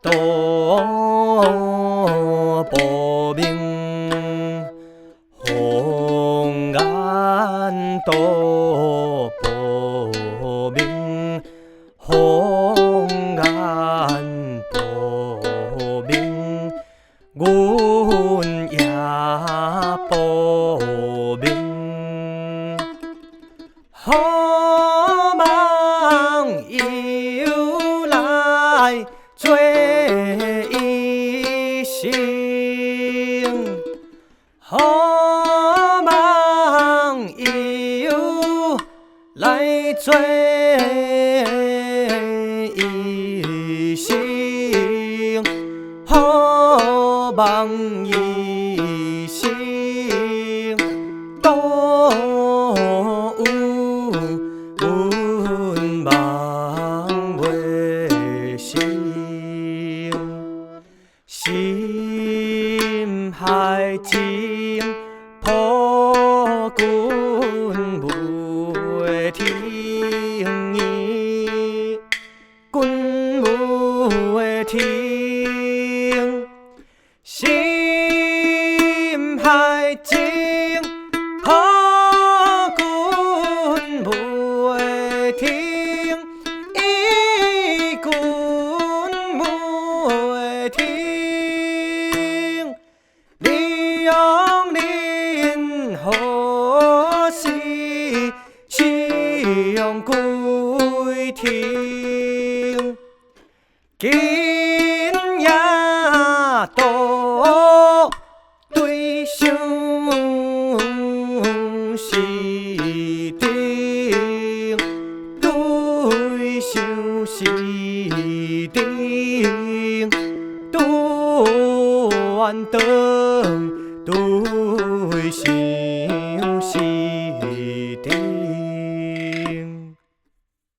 道不明，红颜道不明，红颜不明，阮也不明。好梦又来做一生，好梦又来做一生，好梦一生都有阮梦袂成，心海情抱君袂停意，君袂停，心海情抱君袂停，意君袂停，你用恁何时相归庭？今夜倒对相思定，对相思定，断肠对心。